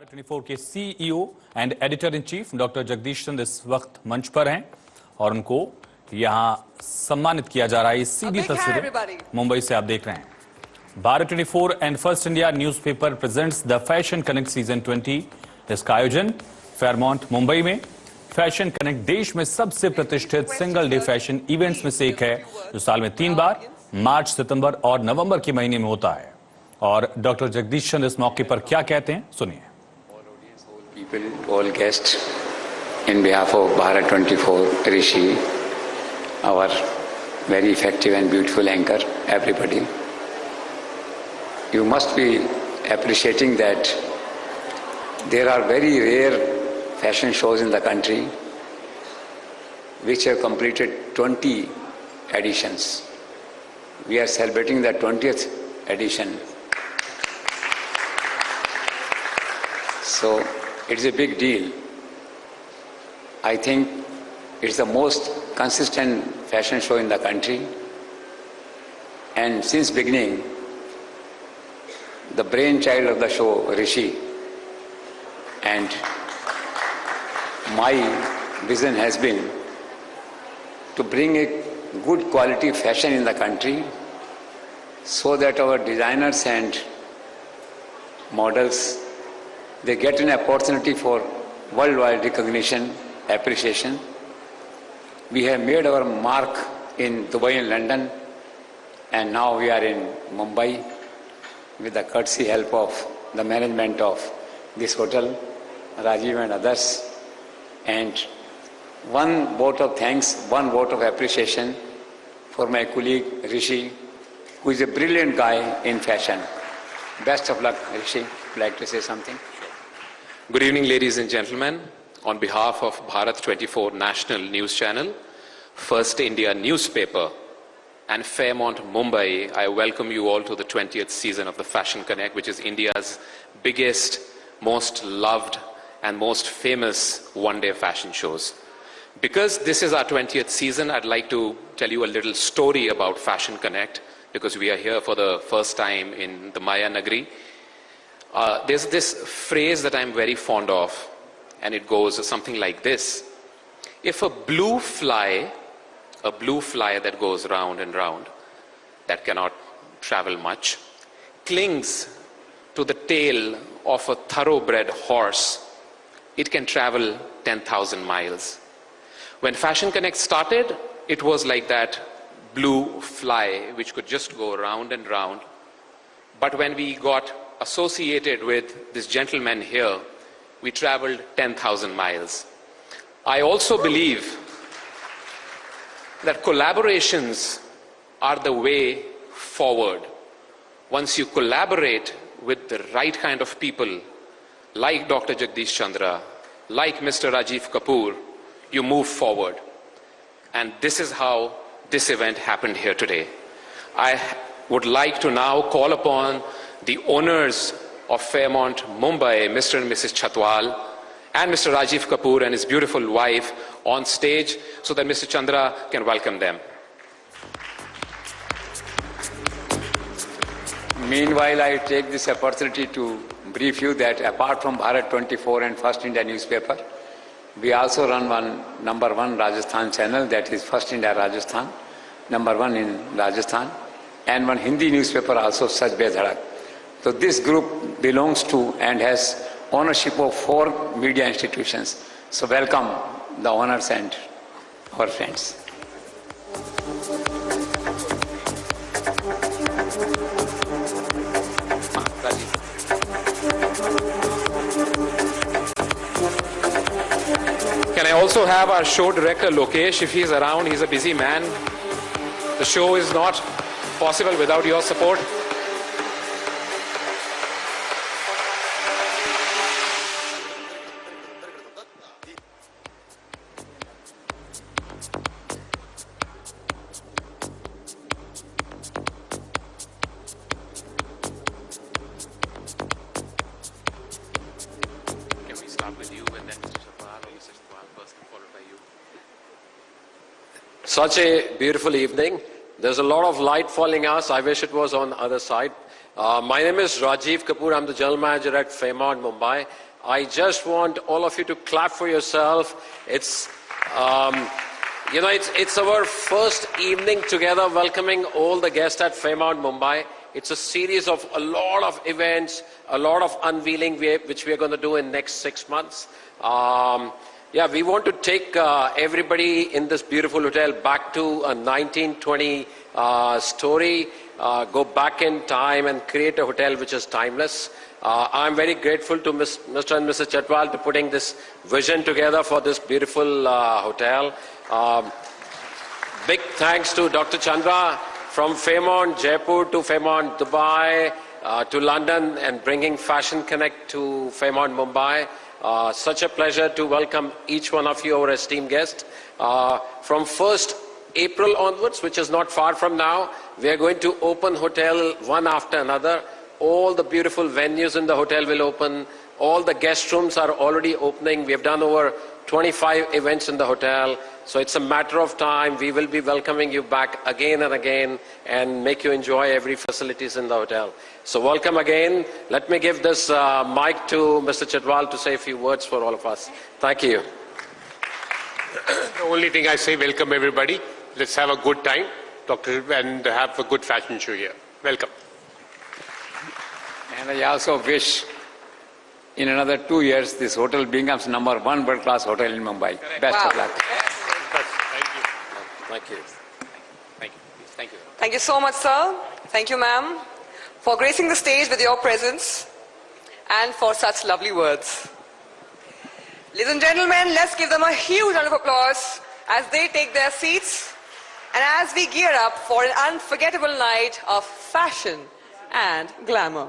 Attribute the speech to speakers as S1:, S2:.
S1: भारत 24 के CEO and editor in chief doctor Jagdish Chandra इस वक्त मंच पर हैं और उनको यहां सम्मानित किया जा रहा है। सीधी तस्वीरें मुंबई से आप देख रहे हैं। Bharat 24 and first India newspaper presents the fashion connect season 20। इसका आयोजन फेयरमाउंट मुंबई में। फैशन कनेक्ट देश में सबसे प्रतिष्ठित सिंगल डे फैशन इवेंट्स में से एक है, जो साल में 3 बार मार्च, सितंबर और नवंबर के महीने में होता है। और डॉक्टर जगदीश चंद्र इस मौके पर क्या कहते हैं, सुनिए।
S2: People, all guests, in behalf of Bharat 24, Rishi, our very effective and beautiful anchor, everybody, you must be appreciating that there are very rare fashion shows in the country which have completed 20 editions. We are celebrating the 20th edition. So it's a big deal. I think it's the most consistent fashion show in the country. And since beginning, the brainchild of the show, Rishi, and my vision has been to bring a good quality fashion in the country so that our designers and models, they get an opportunity for worldwide recognition, appreciation. We have made our mark in Dubai and London, and now we are in Mumbai with the courtesy help of the management of this hotel, Rajiv and others. And one vote of thanks, one vote of appreciation for my colleague Rishi, who is a brilliant guy in fashion. Best of luck, Rishi. Would you like to say something?
S3: Good evening, ladies and gentlemen. On behalf of Bharat 24 National News Channel, First India Newspaper, and Fairmont Mumbai, I welcome you all to the 20th season of the Fashion Connect, which is India's biggest, most loved, and most famous one-day fashion shows. Because this is our 20th season, I'd like to tell you a little story about Fashion Connect, because we are here for the first time in the Maya Nagari. There's this phrase that I'm very fond of, and it goes something like this. If a blue fly that goes round and round, that cannot travel much, clings to the tail of a thoroughbred horse, it can travel 10,000 miles. When Fashion Connect started, it was like that blue fly which could just go round and round. But when we got associated with this gentleman here, we traveled 10,000 miles. I also believe that collaborations are the way forward. Once you collaborate with the right kind of people, like Dr. Jagdish Chandra, like Mr. Rajiv Kapoor, you move forward. And this is how this event happened here today. I would like to now call upon the owners of Fairmont Mumbai, Mr. and Mrs. Chatwal, and Mr. Rajiv Kapoor and his beautiful wife on stage so that Mr. Chandra can welcome them.
S2: Meanwhile, I take this opportunity to brief you that apart from Bharat 24 and First India newspaper, we also run one #1 Rajasthan channel, that is First India Rajasthan, #1 in Rajasthan, and one Hindi newspaper also, Sach Be Dhadak. So this group belongs to and has ownership of 4 media institutions. So welcome the owners and our friends.
S3: Can I also have our show director Lokesh, if he's around? He's a busy man. The show is not possible without your support. With you and then Mr. Chatwal, or Mr. Chatwal first, followed by you.
S4: Such a beautiful evening. There's a lot of light falling us. I wish it was on the other side. My name is Rajiv Kapoor. I'm the General Manager at Fairmont Mumbai. I just want all of you to clap for yourself. It's our first evening together welcoming all the guests at Fairmont Mumbai. It's a series of a lot of events, a lot of unveiling which we are going to do in next 6 months. We want to take everybody in this beautiful hotel back to a 1920 story, go back in time and create a hotel which is timeless. I'm very grateful to Mr. and Mrs. Chhatwal to putting this vision together for this beautiful hotel. Big thanks to Dr. Chandra from Fairmont Jaipur to Fairmont Dubai to London and bringing Fashion Connect to Fairmont Mumbai. Such a pleasure to welcome each one of you, our esteemed guests. From 1st April onwards, which is not far from now, we are going to open hotel one after another. All the beautiful venues in the hotel will open. All the guest rooms are already opening. We have done over 25 events in the hotel. So it's a matter of time. We will be welcoming you back again and again and make you enjoy every facilities in the hotel. So welcome again. Let me give this mic to Mr. Chhatwal to say a few words for all of us. Thank you.
S5: The only thing I say, welcome everybody. Let's have a good time, and have a good fashion show here. Welcome.
S2: And I also wish in another 2 years this hotel becomes #1 world-class hotel in Mumbai. Best of luck.
S4: Thank you.
S3: Thank you.
S6: Thank you so much, sir. Thank you, ma'am, for gracing the stage with your presence and for such lovely words. Ladies and gentlemen, let's give them a huge round of applause as they take their seats and as we gear up for an unforgettable night of fashion and glamour.